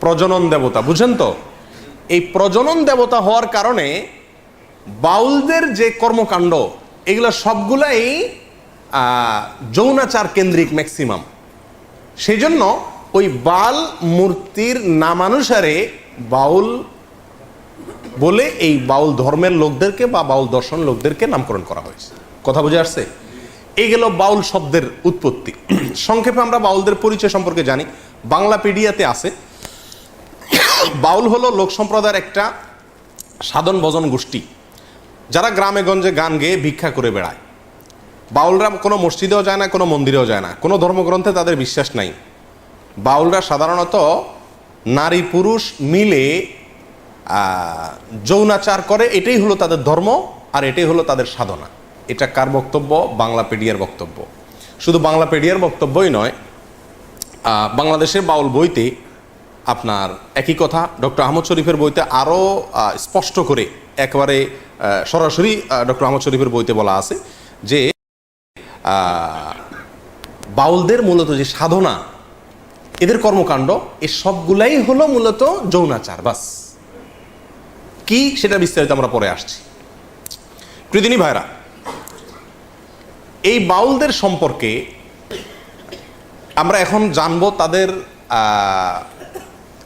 প্রজনন দেবতা, বুঝেন তো? এই প্রজনন দেবতা হওয়ার কারণে বাউলদের যে কর্মকাণ্ড এগুলো সবগুলাই যৌনাচার কেন্দ্রিক ম্যাক্সিমাম। সেই জন্য ওই বাল মূর্তির নামানুসারে বাউল বলে এই বাউল ধর্মের লোকদেরকে বা বাউল দর্শন লোকদেরকে নামকরণ করা হয়েছে। কথা বুঝে আসছে? এই গেল বাউল শব্দের উৎপত্তি। সংক্ষেপে আমরা বাউলদের পরিচয় সম্পর্কে জানি, বাংলাপিডিয়াতে আছে। বাউল হলো লোক সম্প্রদায়ের একটা সাধন ভজন গোষ্ঠী, যারা গ্রামে গঞ্জে গান গেয়ে ভিক্ষা করে বেড়ায়। বাউলরা কোনো মসজিদেও যায় না, কোনো মন্দিরেও যায় না, কোনো ধর্মগ্রন্থে তাদের বিশ্বাস নাই। বাউলরা সাধারণত নারী পুরুষ মিলে যৌনাচার করে, এটাই হলো তাদের ধর্ম আর এটাই হলো তাদের সাধনা। এটা কার বক্তব্য? বাংলাপিডিয়ার বক্তব্য। শুধু বাংলাপিডিয়ার বক্তব্যই নয়, বাংলাদেশের বাউল বইতে আপনার একই কথা ডক্টর আহমদ শরীফের বইতে আরও স্পষ্ট করে একেবারে সরাসরি ডক্টর আহমদ শরীফের বইতে বলা আছে যে বাউলদের মূলত যে সাধনা, এদের কর্মকাণ্ড, এ সবগুলাই হলো মূলত যৌনাচার। বাস কি সেটা বিস্তারিত আমরা পরে আসছি। প্রীতিনী ভাইরা, এই বাউলদের সম্পর্কে আমরা এখন জানবো তাদের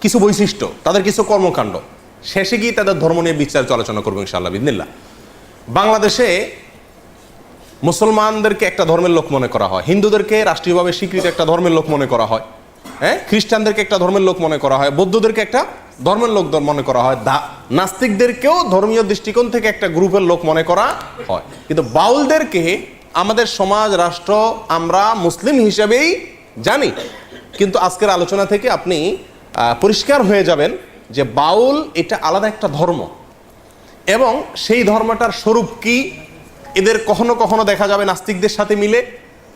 কিছু বৈশিষ্ট্য, তাদের কিছু কর্মকাণ্ড। শেষে গিয়ে তাদের ধর্ম নিয়ে বিস্তারিত আলোচনা করবো ইনশাআল্লাহ বিদিনিল্লাহ। বাংলাদেশে মুসলমানদেরকে একটা ধর্মের লোক মনে করা হয়, হিন্দুদেরকে রাষ্ট্রীয়ভাবে স্বীকৃত একটা ধর্মের লোক মনে করা হয়, হ্যাঁ, খ্রিস্টানদেরকে একটা ধর্মের লোক মনে করা হয়, বৌদ্ধদেরকে একটা ধর্মের লোক মনে করা হয়, নাস্তিকদেরকেও ধর্মীয় দৃষ্টিকোণ থেকে একটা গ্রুপের লোক মনে করা হয়। কিন্তু বাউলদেরকে আমাদের সমাজ রাষ্ট্র আমরা মুসলিম হিসেবেই জানি। কিন্তু আজকের আলোচনা থেকে আপনি পরিষ্কার হয়ে যাবেন যে বাউল এটা আলাদা একটা ধর্ম, এবং সেই ধর্মটার স্বরূপ কি এদের কখনো কখনো দেখা যাবে নাস্তিকদের সাথে মিলে,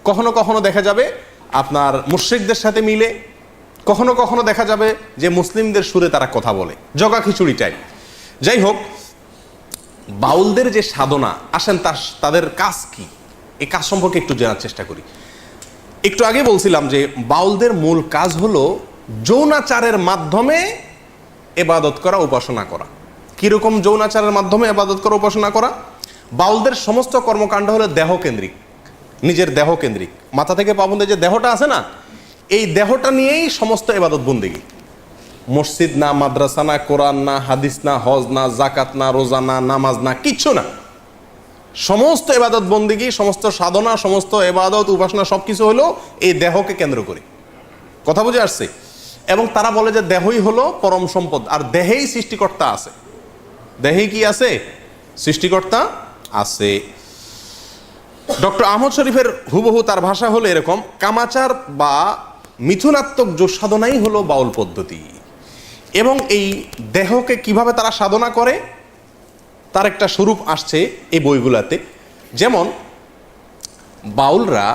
কখনো কখনো দেখা যাবে আপনার মুশরিকদের সাথে মিলে, কখনো কখনো দেখা যাবে যে মুসলিমদের সুরে তারা কথা বলে, জগা খিচুড়ি টাইপ। যাই হোক, বাউলদের যে সাধনা, আসেন তাদের কাজ কি, এই কাজ সম্পর্কে একটু জানার চেষ্টা করি। একটু আগে বলছিলাম যে বাউলদের মূল কাজ হলো যৌনাচারের মাধ্যমে ইবাদত করা, উপাসনা করা। কিরকম যৌনাচারের মাধ্যমে ইবাদত করা, উপাসনা করা? বাউলদের সমস্ত কর্মকাণ্ড হলো দেহকেন্দ্রিক, নিজের দেহকেন্দ্রিক। মাথা থেকে পা পর্যন্ত যে দেহটা আছে না, এই দেহটা নিয়েই সমস্ত ইবাদত বন্দেগী। মসজিদ না, মাদ্রাসা না, কোরআন না, হাদিস না, হজ না, জাকাত না, রোজা না, নামাজ না, কিচ্ছু না। সমস্ত ইবাদত বন্দেগী, সমস্ত সাধনা, সমস্ত ইবাদত উপাসনা সবকিছু হলো এই দেহকে কেন্দ্র করে। কথা বুঝে আসছে? এবং তারা বলে যে দেহই হলো পরম সম্পদ, আর দেহেই সৃষ্টিকর্তা আছে। দেহেই কি আছে? সৃষ্টিকর্তা আছে। ডক্টর আহমদ শরীফের হুবহু তার ভাষা হলো এরকম, কামাচার বা মিথুনাত্মক যোগ সাধনাই হলো বাউল পদ্ধতি। এবং এই দেহকে কিভাবে তারা সাধনা করে তার একটা স্বরূপ আসছে এই বইগুলাতে। যেমন বাউলরা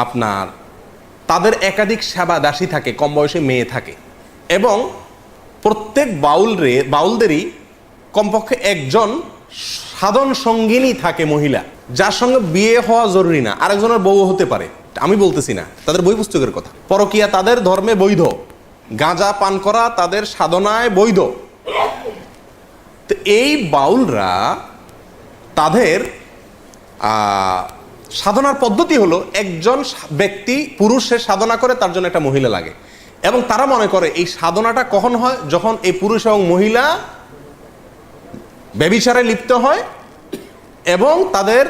আপনার তাদের একাধিক সেবা দাসী থাকে, কম বয়সী মেয়ে থাকে, এবং প্রত্যেক বাউলদেরই কমপক্ষে একজন সাধন সঙ্গিনী থাকে, মহিলা, যার সঙ্গে বিয়ে হওয়া জরুরি না, আরেকজনের বউ হতে পারে। আমি বলতেছি না, তাদের বই পুস্তকের কথা। পরকীয়া তাদের ধর্মে বৈধ, গাঁজা পান করা তাদের সাধনায় বৈধ। তো এই বাউলরা তাদের সাধনার পদ্ধতি হলো, একজন ব্যক্তি পুরুষে সাধনা করে, তার জন্য একটা মহিলা লাগে, এবং তারা মনে করে এই সাধনাটা কখন হয়? যখন এই পুরুষ এবং মহিলা ব্যভিচারে লিপ্ত হয় এবং তাদের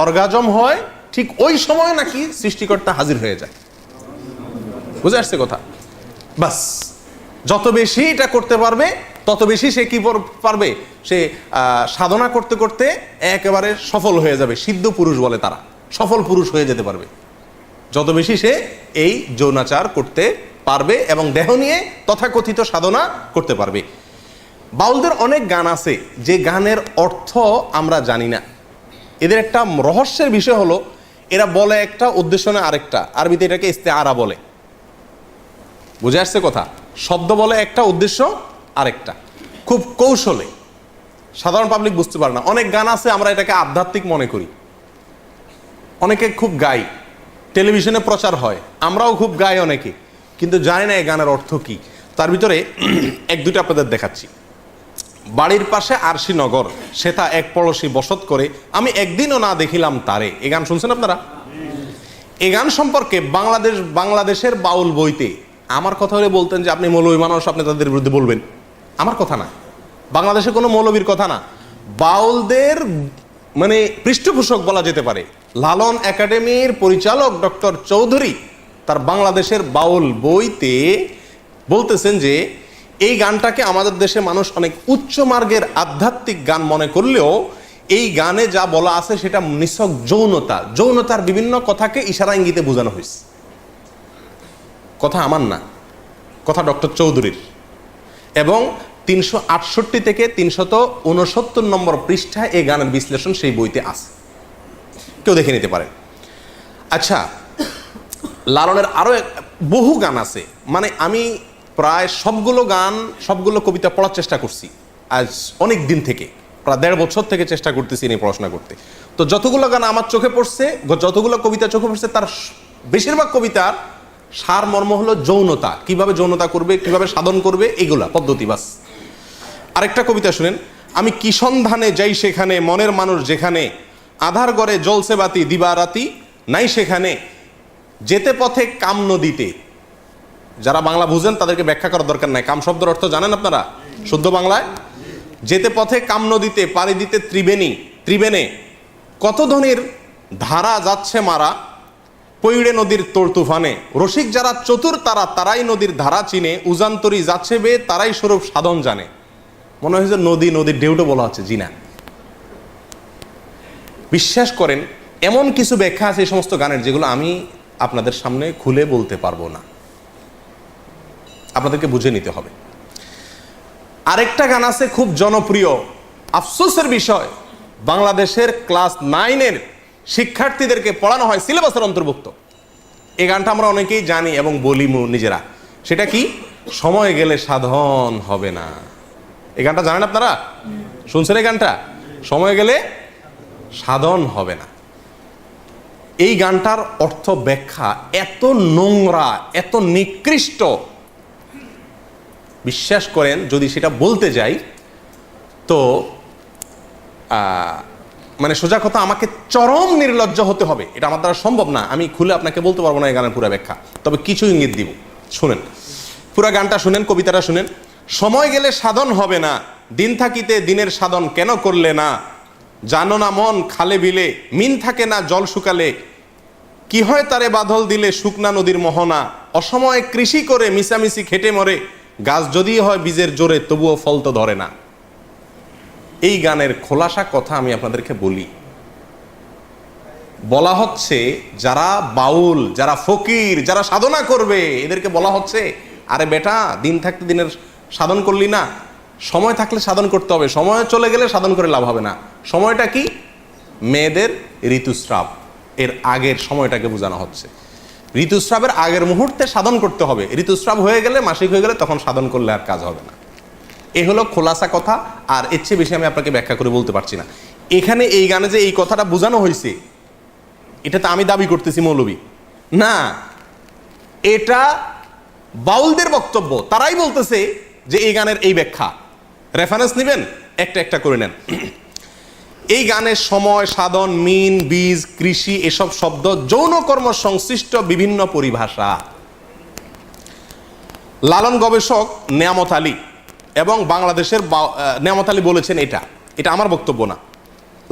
অর্গাজম হয়, ঠিক ওই সময় নাকি সৃষ্টিকর্তা হাজির হয়ে যায়। বুঝে আসছে কথা? বাস, যত বেশি এটা করতে পারবে তত বেশি সে কি পারবে, সে সাধনা করতে করতে একেবারে সফল হয়ে যাবে। সিদ্ধ পুরুষ বলে তারা, সফল পুরুষ হয়ে যেতে পারবে যত বেশি সে এই যৌনাচার করতে পারবে এবং দেহ নিয়ে তথাকথিত সাধনা করতে পারবে। বাউলদের অনেক গান আছে যে গানের অর্থ আমরা জানি না। এদের একটা রহস্যের বিষয় হলো, এরা বলে একটা, উদ্দেশ্য না আরেকটা। আরবিতে এটাকে ইস্তেআরা বলে। বুঝে আসছে কথা? শব্দ বলে একটা, উদ্দেশ্য আরেকটা, খুব কৌশলে। সাধারণ পাবলিক বুঝতে পারে না। অনেক গান আছে আমরা এটাকে আধ্যাত্মিক মনে করি, অনেকে খুব গাই, টেলিভিশনে প্রচার হয়, আমরাও খুব গাই অনেকে, কিন্তু জানি না এই গানের অর্থ কি। তার ভিতরে এক দুইটা আপনাদের দেখাচ্ছি। বাড়ির পাশে আরশিনগর সেথা এক পড়শি বসত করে, আমি একদিনও না দেখিলাম তারে। এই গান শুনছেন আপনারা? এই গান সম্পর্কে বাংলাদেশের বাউল বইতে আমার কথা হলে বলতেন যে আপনি মৌলবী মানুষ, আপনি তাদের বিরুদ্ধে বলবেন। আমার কথা না, বাংলাদেশে কোনো মৌলবীর কথা না, বাউলদের মানে পৃষ্ঠপোষক বলা যেতে পারে লালন একাডেমির পরিচালক ডক্টর চৌধুরী তার বাংলাদেশের বাউল বইতে বলতেছেন যে এই গানটাকে আমাদের দেশে মানুষ অনেক উচ্চ মার্গের আধ্যাত্মিক গান মনে করলেও এই গানে যা বলা আছে সেটা নিছক যৌনতার বিভিন্ন কথাকে ইশারা ইঙ্গিতে বোঝানো হয়েছে। কথা আমার না, কথা ডক্টর চৌধুরীর। এবং 368 থেকে 369 নম্বর পৃষ্ঠায় এই গানের বিশ্লেষণ সেই বইতে আছে, কেউ দেখে নিতে পারে। আচ্ছা, লালনের আরো বহু গান আছে, মানে আমি প্রায় সবগুলো কবিতা পড়ার চেষ্টা করছি আজ অনেক দিন থেকে, প্রায় 1.5 বছর থেকে চেষ্টা করতেছি নিয়ে পড়াশোনা করতে। তো যতগুলো গান আমার চোখে পড়ছে, যতগুলো কবিতা চোখে পড়ছে, তার বেশিরভাগ কবিতার সার মর্ম হলো যৌনতা, কিভাবে যৌনতা করবে, কিভাবে সাধন করবে, এগুলা পদ্ধতি বাস। আরেকটা কবিতা শুনেন, আমি কি সন্ধানে যাই সেখানে, মনের মানুষ যেখানে, আধার গড়ে জ্বলছে বাতি দিবারাতি নাই সেখানে, যেতে পথে কাম নদীতে। যারা বাংলা বুঝেন তাদেরকে ব্যাখ্যা করার দরকার নাই, কাম শব্দের অর্থ জানেন আপনারা শুদ্ধ বাংলায়? যেতে পথে কাম নদীতে, পাড়ি দিতে ত্রিবেণে, কত ধনির ধারা যাচ্ছে মারা, পৈড়ে নদীর তোর তুফানে, রসিক যারা চতুর তারাই নদীর ধারা চিনে, উজান্তরি যাচ্ছে বে তারাই স্বরূপ সাধন জানে। মনে হয় যে নদীর ঢেউটা বলা হচ্ছে, জি না। বিশ্বাস করেন এমন কিছু ব্যাখ্যা আছে এই সমস্ত গানের যেগুলো আমি আপনাদের সামনে খুলে বলতে পারবো না, আপনাদেরকে বুঝে নিতে হবে। আরেকটা গান আছে খুব জনপ্রিয়, আফসোসের বিষয়, বাংলাদেশের ক্লাস 9-এর শিক্ষার্থীদেরকে পড়ানো হয়, সিলেবাসের অন্তর্ভুক্ত। এই গানটা আমরা অনেকেই জানি এবং বলি নিজেরা। সেটা কি? সময় গেলে সাধন হবে না। এই গানটা জানেন আপনারা? শুনছেন এই গানটা? সময় গেলে সাধন হবে না। এই গানটার অর্থ ব্যাখ্যা এত নোংরা, এত নিকৃষ্ট, বিশ্বাস করেন যদি সেটা বলতে যাই তো মানে সোজা কথা আমাকে চরম নির্লজ্জ হতে হবে, এটা আমার দ্বারা সম্ভব না, আমি খুলে আপনাকে বলতে পারবো না এই গানের পুরো ব্যাখ্যা, তবে কিছু ইঙ্গিত দিব। শুনেন পুরো গানটা, শুনেন কবিতাটা শুনেন। সময় গেলে সাধন হবে না, দিন থাকিতে দিনের সাধন কেন করলে না, জানো না মন খালে বিলে মিন থাকে না জল শুকালে, কি হয় তারে বাদল দিলে শুকনা নদীর মোহনা, অসময়ে কৃষি করে মিশামিশি খেটে মরে, গাছ যদি হয় বীজের জোরে তবুও ফল তো ধরে না। এই গানের খোলাসা কথা আমি আপনাদেরকে বলি। বলা হচ্ছে যারা বাউল, যারা ফকির, যারা সাধনা করবে এদেরকে বলা হচ্ছে, আরে বেটা দিন থাকতে দিনের সাধন করলি না, সময় থাকলে সাধন করতে হবে, সময় চলে গেলে সাধন করে লাভ হবে না। সময়টা কি? মেয়েদের ঋতুস্রাব, এর আগের সময়টাকে বোঝানো হচ্ছে। ঋতুস্রাবের আগের মুহূর্তে সাধন করতে হবে, ঋতুস্রাব হয়ে গেলে, মাসিক হয়ে গেলে তখন সাধন করলে আর কাজ হবে না। এ হলো খোলাসা কথা, আর এর চেয়ে বেশি আমি আপনাকে ব্যাখ্যা করে বলতে পারছি না। এখানে এই গানে যে এই কথাটা বোঝানো হয়েছে, এটা তো আমি দাবি করতেছি মৌলবী না, এটা বাউলদের বক্তব্য, তারাই বলতেছে যে এই গানের এই ব্যাখ্যা। রেফারেন্স নেবেন, একটা একটা করে নেন। এই গানের সময়, সাধন, মিন, বীজ, কৃষি এসব শব্দ যৌনকর্ম সংশ্লিষ্ট বিভিন্ন পরিভাষা। লালন গবেষক নেয়ামত আলী এবং বাংলাদেশের নেয়ামত আলী বলেছেন, এটা আমার বক্তব্য না,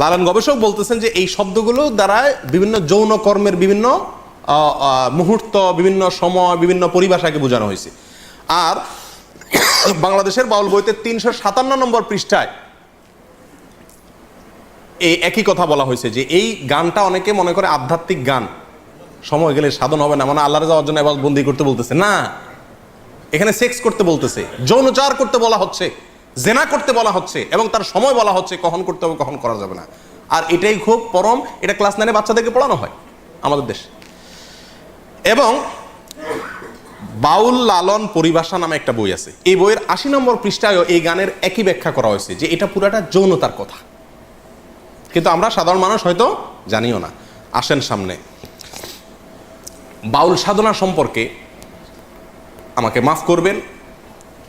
লালন গবেষক বলতেছেন যে এই শব্দগুলো দ্বারা বিভিন্ন যৌনকর্মের বিভিন্ন মুহূর্ত, বিভিন্ন সময়, বিভিন্ন পরিভাষাকে বোঝানো হয়েছে। আর বাংলাদেশের বাউল বইতে 357 নম্বর পৃষ্ঠায় এই একই কথা বলা হয়েছে যে এই গানটা অনেকে মনে করে আধ্যাত্মিক গান, সময় গেলে সাধন হবে না, মানে আল্লাহর যাওয়ার জন্য এবার বন্দি করতে বলতেছে না, এখানে সেক্স করতে বলতেছে, যৌনচার করতে বলা হচ্ছে, জেনা করতে বলা হচ্ছে, এবং তার সময় বলা হচ্ছে কখন করতে হবে কখন করা যাবে না। আর এটাই খুব পরম, এটা ক্লাস 9-এ বাচ্চাদেরকে পড়ানো হয় আমাদের দেশে। এবং বাউল লালন পরিভাষা নামে একটা বই আছে, এই বইয়ের 80 নম্বর পৃষ্ঠায়ও এই গানের একই ব্যাখ্যা করা হয়েছে যে এটা পুরাটা যৌনতার কথা, কিন্তু আমরা সাধারণ মানুষ হয়তো জানিও না। আসেন সামনে। বাউল সাধনা সম্পর্কে আমাকে মাফ করবেন,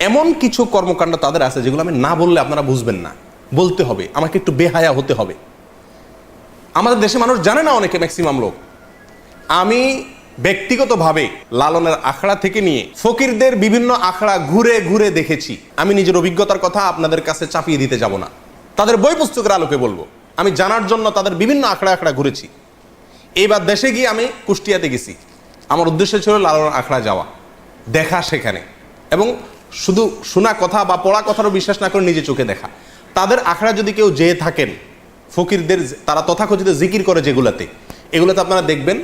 এমন কিছু কর্মকাণ্ড তাদের আছে যেগুলো আমি না বললে আপনারা বুঝবেন না, বলতে হবে, আমাকে একটু বেহায়া হতে হবে। আমাদের দেশে মানুষ জানে না, অনেকে ম্যাক্সিমাম লোক। আমি ব্যক্তিগতভাবে লালনের আখড়া থেকে নিয়ে ফকিরদের বিভিন্ন আখড়া ঘুরে ঘুরে দেখেছি। আমি নিজের অভিজ্ঞতার কথা আপনাদের কাছে চাপিয়ে দিতে যাব না, তাদের বই পুস্তকের আলোকে বলবো। আমি জানার জন্য তাদের বিভিন্ন আখড়া আখড়া ঘুরেছি। এইবার দেশে গিয়ে আমি কুষ্টিয়াতে গেছি। আমার উদ্দেশ্য ছিল লালনের আখড়া যাওয়া, দেখা সেখানে, এবং শুধু শোনা কথা বা পড়া কথারও বিশ্বাস না করে নিজে চোখে দেখা। তাদের আখড়া যদি কেউ যেয়ে থাকেন, ফকিরদের তারা তথাকথিত জিকির করে যেগুলাতে, এগুলোতে আপনারা দেখবেন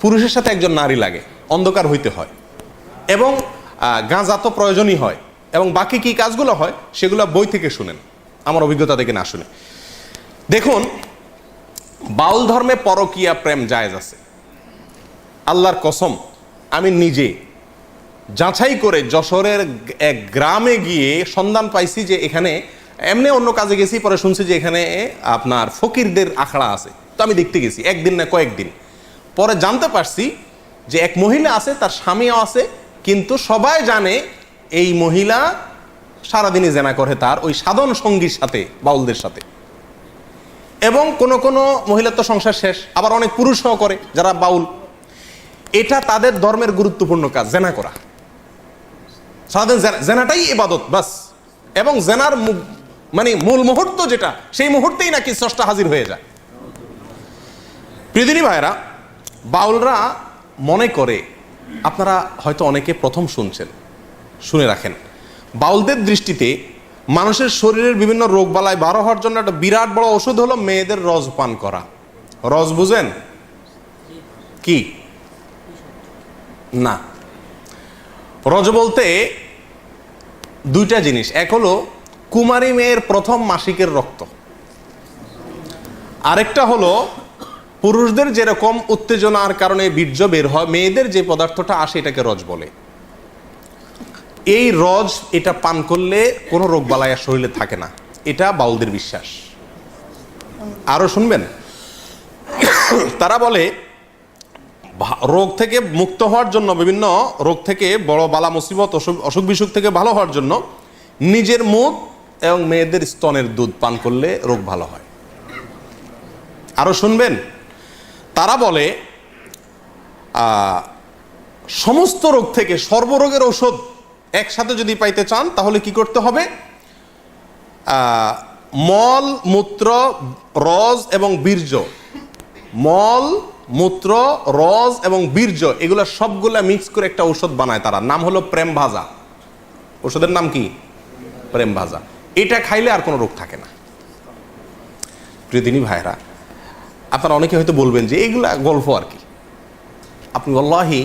পুরুষের সাথে একজন নারী লাগে, অন্ধকার হইতে হয়, এবং গাঁজা তো প্রয়োজনই হয়, এবং বাকি কি কাজগুলো হয় সেগুলো বই থেকে শুনেন, আমার অভিজ্ঞতা থেকে না শুনে। দেখুন, বাউল ধর্মে পরকীয়া প্রেম জায়েজ আছে। আল্লাহর কসম, আমি নিজে যাচাই করে যশোরের এক গ্রামে গিয়ে সন্ধান পাইছি যে এখানে, এমনি অন্য কাজে গেছি, পরে শুনছি যে এখানে আপনার ফকিরদের আখড়া আছে। তো আমি দেখতে গেছি, একদিন না কয়েকদিন পরে জানতে পারছি যে এক মহিলা আছে, তার স্বামীও আছে, কিন্তু সবাই জানে এই মহিলা সারাদিনই জেনা করে তার ওই সাধন সঙ্গীর সাথে, বাউলদের সাথে। এবং কোন কোন মহিলার তো সংসার শেষ, আবার অনেক পুরুষও করে যারা বাউল। এটা তাদের ধর্মের গুরুত্বপূর্ণ কাজ, জেনা করা। সারাদিন জেনাটাই ইবাদত বাস। এবং জেনার মানে মূল মুহূর্ত যেটা, সেই মুহূর্তেই নাকি স্রষ্টা হাজির হয়ে যায়। প্রিয়দিনী ভাইরা, বাউলরা মনে করে, আপনারা হয়তো অনেকে প্রথম শুনছেন, শুনে রাখেন, বাউলদের দৃষ্টিতে মানুষের শরীরের বিভিন্ন রোগ বালাই বারো হওয়ার জন্য একটা বিরাট বড় ওষুধ হলো মেয়েদের রস পান করা। রস বুঝেন কি? না, রজ বলতে দুইটা জিনিস। এক হলো কুমারী মেয়ের প্রথম মাসিকের রক্ত, আরেকটা হলো পুরুষদের যেরকম উত্তেজনার কারণে বীর্য বের হয়, মেয়েদের যে পদার্থটা আসে এটাকে রজ বলে। এই রজ, এটা পান করলে কোনো রোগ বালাই শরীরে থাকে না, এটা বাউলদের বিশ্বাস। আরো শুনবেন, তারা বলে রোগ থেকে মুক্ত হওয়ার জন্য, বিভিন্ন রোগ থেকে, বড় বালা মুসিবত, অসুখ বিসুখ থেকে ভালো হওয়ার জন্য নিজের মুখ এবং মেয়েদের স্তনের দুধ পান করলে রোগ ভালো হয়। আরো শুনবেন, তারা বলে সমস্ত রোগ থেকে সর্বরোগের ঔষধ একসাথে যদি পাইতে চান তাহলে কি করতে হবে? মল, মূত্র, রজ এবং বীর্য, মল, মূত্র, রজ এবং বীর্য, এগুলো সবগুলা মিক্স করে একটা ঔষধ বানায় তারা, নাম হলো প্রেম ভাজা। ওষুধের নাম কি? প্রেম ভাজা। এটা খাইলে আর কোনো রোগ থাকে না। প্রিয়দিনী ভাইরা, আপনারা অনেকে হয়তো বলবেন যে এগুলা গল্প আর কি। আপনি আল্লাহি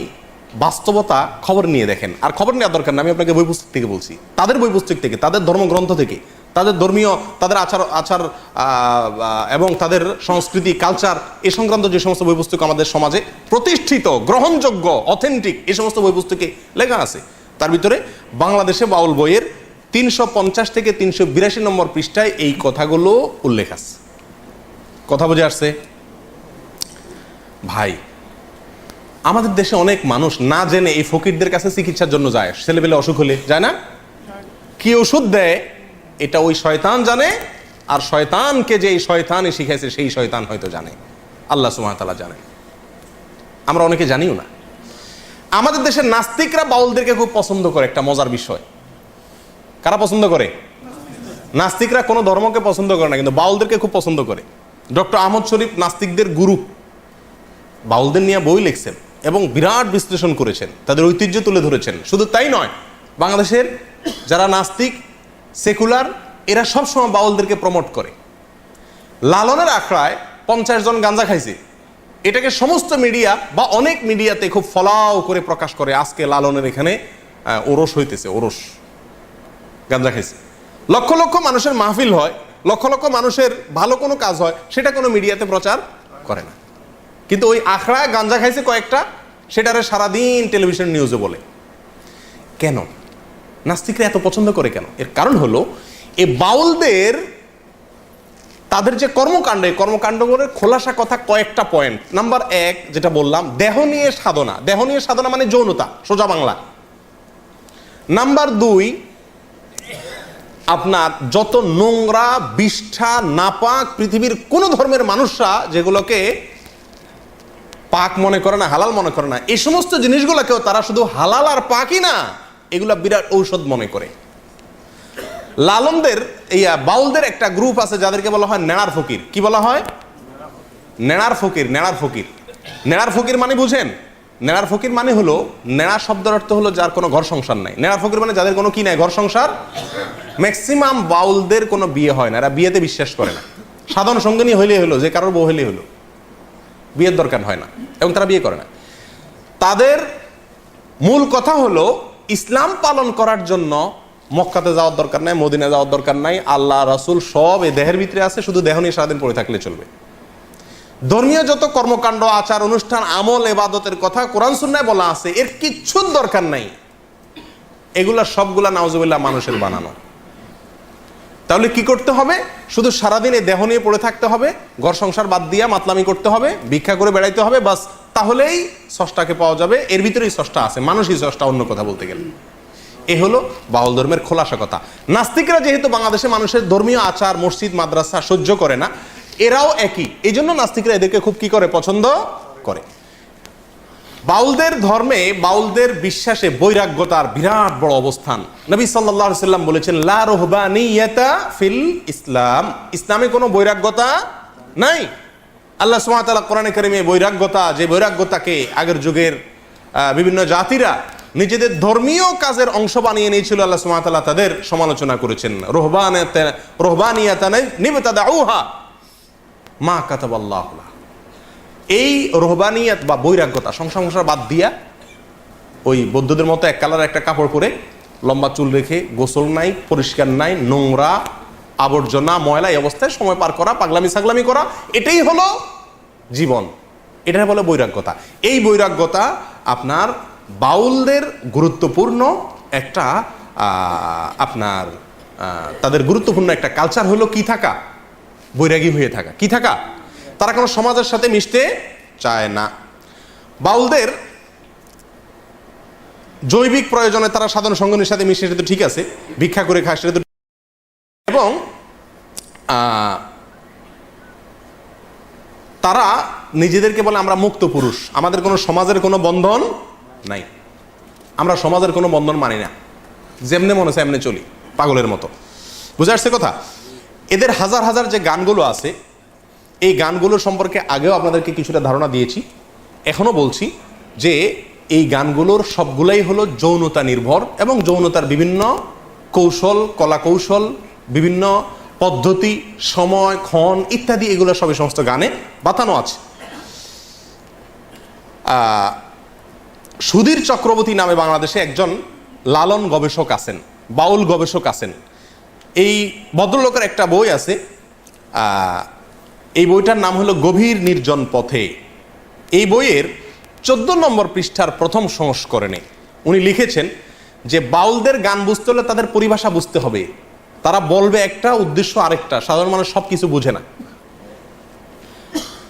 বাস্তবতা খবর নিয়ে দেখেন, আর খবর নেওয়ার দরকার না, আমি আপনাকে বই পুস্তক থেকে বলছি, তাদের বই পুস্তক থেকে, তাদের ধর্মগ্রন্থ থেকে, তাদের ধর্মীয়, তাদের আচার এবং তাদের সংস্কৃতি, কালচার, এ সংক্রান্ত যে সমস্ত বই পুস্তক আমাদের সমাজে প্রতিষ্ঠিত, গ্রহণযোগ্য, অথেন্টিক, এই সমস্ত বই পুস্তকে লেখা আছে। তার ভিতরে বাংলাদেশে বাউল বইয়ের 350 থেকে 382 নম্বর পৃষ্ঠায় এই কথাগুলো উল্লেখ আছে। কথা বুঝে আসছে ভাই? আমাদের দেশে অনেক মানুষ না জেনে এই ফকিরদের কাছে চিকিৎসার জন্য যায়, ছেলেপেলে অসুখ হলে যায় না, কি ওষুধ দেয় এটা ওই শয়তান জানে, আর শয়তানকে যে এই শয়তানই শিখাইছে সেই শয়তান হয়তো জানে, আল্লাহ সুবহানাহু ওয়া তাআলা জানেন, আমরা অনেকে জানিও না। আমাদের দেশের নাস্তিকরা বাউলদেরকে খুব পছন্দ করে, একটা মজার বিষয়। কারা পছন্দ করে? নাস্তিকরা কোনো ধর্মকে পছন্দ করে না, কিন্তু বাউলদেরকে খুব পছন্দ করে। ডক্টর আহমদ শরীফ নাস্তিকদের গুরু, বাউলদের নিয়ে বই লিখছেন এবং বিরাট বিশ্লেষণ করেছেন, তাদের ঐতিহ্য তুলে ধরেছেন। শুধু তাই নয়, বাংলাদেশের যারা নাস্তিক, সেকুলার, এরা সবসময় বাউলদেরকে প্রমোট করে। লালনের আখড়ায় 50 জন গাঁজা খাইছে, এটাকে সমস্ত মিডিয়া বা অনেক মিডিয়াতে খুব ফলাও করে প্রকাশ করে, আজকে লালনের এখানে ওরস হইতেছে, ওরস, গাঁজা খাইছে। লক্ষ লক্ষ মানুষের মাহফিল হয়, লক্ষ লক্ষ মানুষের ভালো কোনো কাজ হয়, সেটা কোনো মিডিয়াতে প্রচার করে না। কিন্তু ওই আখড়ায় গাঁজা খাইছে কয়েকটা, সেটারে সারাদিন টেলিভিশন নিউজে বলে। কেন নাস্তিকরা এত পছন্দ করে কেন? এর কারণ হলো এই বাউলদের, তাদের যে কর্মকাণ্ড করে খোলাসা কথা কয়েকটা পয়েন্ট। নাম্বার 1 যেটা বললাম, দেহ নিয়ে সাধনা। দেহ নিয়ে সাধনা মানে যৌনতা, সোজা বাংলা। নাম্বার 2, আপনার যত নোংরা বিষ্ঠা নাপাক পৃথিবীর কোন ধর্মের মানুষরা যেগুলোকে পাক মনে করে না, হালাল মনে করে না, এই সমস্ত জিনিসগুলোকেও তারা শুধু হালাল আর পাকই না, এগুলা বিরাট ঔষধ মনে করে। লালনদের বাউলদের একটা গ্রুপ আছে যাদেরকে বলা হয় নেড়ার ফকির। কি বলা হয়? নেড়ার ফকির। নেড়ার ফকির, নেড়ার ফকির মানে বুঝেন? নেড়ার ফকির মানে হলো, নেড়া শব্দের অর্থ হলো যার কোনো ঘর সংসার নাই। নেড়ার ফকির মানে যাদের কোনো কি নাই, ঘর সংসার। ম্যাক্সিমাম বাউলদের কোনো বিয়ে হয় না, এরা বিয়েতে বিশ্বাস করে না। সাধারণ সঙ্গিনী হইলেই হলো, যে কারোর বউ হইলেই হলো, বিয়ের দরকার হয় না, এবং তারা বিয়ে করে না। তাদের মূল কথা হলো ইসলাম পালন করার জন্য মক্কাতে যাওয়ার দরকার নাই, মদিনা যাওয়ার দরকার নাই, আল্লাহ রাসূল সব এই দেহের ভিতরে আছে, শুধু দেহ নিয়ে সারাদিন পড়ে থাকলে চলবে। ধর্মীয় যত কর্মকাণ্ড, আচার অনুষ্ঠান, আমল, ইবাদতের কথা কোরআন সুন্নাহয় বলা আছে, এর কিচ্ছুর দরকার নাই। এগুলা সবগুলা নাউজুবিল্লাহ মানুষের বানানো। তাহলে কি করতে হবে? শুধু সারাদিন এই দেহ নিয়ে পড়ে থাকতে হবে, ঘর সংসার বাদ দিয়া মাতলামি করতে হবে, ভিক্ষা করে বেড়াইতে হবে, বাস, তাহলেই স্রষ্টাকে পাওয়া যাবে। এর ভিতরেই স্রষ্টা আছে, মানুষই স্রষ্টা, অন্য কথা বলতে গেলে। এ হলো বাউল ধর্মের খোলাসা কথা। নাস্তিকরা যেহেতু বাংলাদেশে মানুষের ধর্মীয় আচার, মসজিদ, মাদ্রাসা সহ্য করে না, এরাও একই। এই জন্য নাস্তিকরা এদেরকে খুব কি করে, পছন্দ করে। বাউলদের ধর্মে, বাউলদের বিশ্বাসে বৈরাগ্যতার বিরাট বড় অবস্থান। নবী সাল্লাল্লাহু আলাইহি সাল্লাম বলেছেন, লা রুহবানিয়াতা ফিল ইসলাম, ইসলামে কোনো বৈরাগ্যতা নাই। আল্লাহ সুবহানাহু ওয়া তাআলা কোরআনে কারিমে বৈরাগ্যতা, যে বৈরাগ্যতাকে আগের যুগের বিভিন্ন জাতিরা নিজেদের ধর্মীয় কাজের অংশ বানিয়ে নিয়েছিল, আল্লাহ সুবহানাহু ওয়া তাআলা তাদের সমালোচনা করেছেন। রুহবানিয়াতান নিবতাদাউহা মা কাতাবাল্লাহু লাহু। এই রুহবানিয়াত বা বৈরাগ্যতা, সংসার বাদ দিয়া ওই বৌদ্ধদের মতো এক কালার একটা কাপড় পরে, লম্বা চুল রেখে, গোসল নাই, পরিষ্কার নাই, নোংরা, আবর্জনা, ময়লা, এই অবস্থায় সময় পার করা, পাগলামি ছাগলামি করা, এটাই হলো জীবন। এটা বলে বৈরাগ্যতা। এই বৈরাগ্যতা আপনার বাউলদের গুরুত্বপূর্ণ একটা আপনার তাদের গুরুত্বপূর্ণ একটা কালচার হলো কি থাকা, বৈরাগী হয়ে থাকা। কি থাকা? তারা কোনো সমাজের সাথে মিশতে চায় না। বাউলদের জৈবিক প্রয়োজনে তারা সাধারণ সঙ্গীর সাথে মিশে, সেটা তো ঠিক আছে, ভিক্ষা করে খায়, সেটা তো, এবং তারা নিজেদেরকে বলে আমরা মুক্ত পুরুষ, আমাদের কোনো সমাজের কোনো বন্ধন নাই, আমরা সমাজের কোনো বন্ধন মানি না, যেমনে মনে হচ্ছে এমনি চলি, পাগলের মতো। বুঝে আসছে কথা? এদের হাজার হাজার যে গানগুলো আছে, এই গানগুলো সম্পর্কে আগেও আপনাদেরকে কিছুটা ধারণা দিয়েছি, এখনো বলছি যে এই গানগুলোর সবগুলাই হলো যৌনতা নির্ভর, এবং যৌনতার বিভিন্ন কৌশল, কলা কৌশল, বিভিন্ন পদ্ধতি, সময়, ক্ষণ ইত্যাদি, এগুলো সবই সমস্ত গানে বাতানো আছে। সুধীর চক্রবর্তী নামে বাংলাদেশে একজন লালন গবেষক আছেন, বাউল গবেষক আছেন। এই ভদ্রলোকের একটা বই আছে, এই বইটার নাম হলো গভীর নির্জন পথে। এই বইয়ের 14 নম্বর পৃষ্ঠার প্রথম সংস্করণে উনি লিখেছেন যে বাউলদের গান বুঝতে হলে তাদের পরিভাষা বুঝতে হবে। তারা বলবে একটা, উদ্দেশ্য আরেকটা, সাধারণ মানুষ সব কিছু বুঝে না।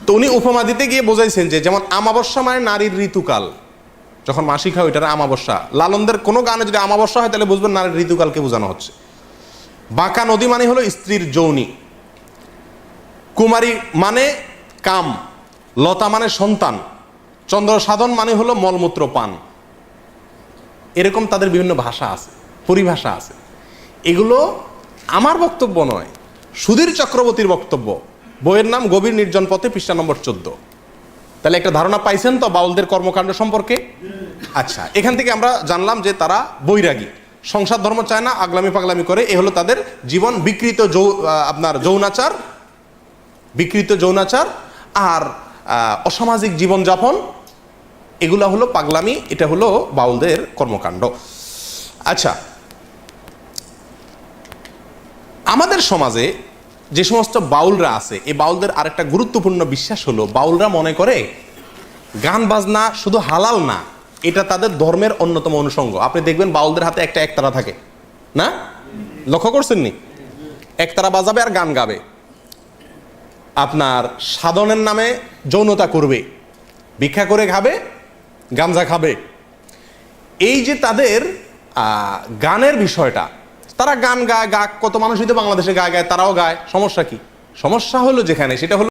তো উনি উপমা দিতে গিয়ে বোঝাইছেন যে, যেমন আমাবস্যা মানে নারীর ঋতুকাল, যখন মাসিক হয় ওইটার আমাবস্যা। লালনদের কোনো গানে যদি আমাবস্যা হয় তাহলে বুঝবেন নারীর ঋতুকালকে বোঝানো হচ্ছে। বাঁকা নদী মানে হলো স্ত্রীর যৌনি, কুমারী মানে কাম, লতা মানে সন্তান, চন্দ্র সাধন মানে হলো মলমূত্র পান। এরকম তাদের বিভিন্ন ভাষা আছে, পরিভাষা আছে। এগুলো আমার বক্তব্য নয়, সুধীর চক্রবর্তীর বক্তব্য। বইয়ের নাম গভীর নির্জন পথে, পৃষ্ঠা নম্বর 14। তাহলে একটা ধারণা পাইছেন তো বাউলদের কর্মকাণ্ড সম্পর্কে? আচ্ছা, এখান থেকে আমরা জানলাম যে তারা বৈরাগী, সংসার ধর্ম চায় না, আগলামি পাগলামি করে। এ হলো তাদের জীবন। বিকৃত আপনার যৌনাচার, বিকৃত যৌনাচার আর অসামাজিক জীবনযাপন, এগুলা হলো পাগলামি, এটা হলো বাউলদের কর্মকাণ্ড। আচ্ছা, আমাদের সমাজে যে সমস্ত বাউলরা আছে, এই বাউলদের আরেকটা গুরুত্বপূর্ণ বিশ্বাস হলো, বাউলরা মনে করে গান বাজনা শুধু হালাল না, এটা তাদের ধর্মের অন্যতম অনুষঙ্গ। আপনি দেখবেন বাউলদের হাতে একটা একতারা থাকে না, লক্ষ্য করছেন নি? একতারা বাজাবে আর গান গাবে, আপনার সাধনের নামে যৌনতা করবে, ভিক্ষা করে খাবে, গাঞ্জা খাবে। এই যে তাদের গানের বিষয়টা, তারা গান গায়, গাক, কত মানুষই তো বাংলাদেশে গায়, তারাও গায়, সমস্যা কি? সমস্যা হলো যেখানে, সেটা হলো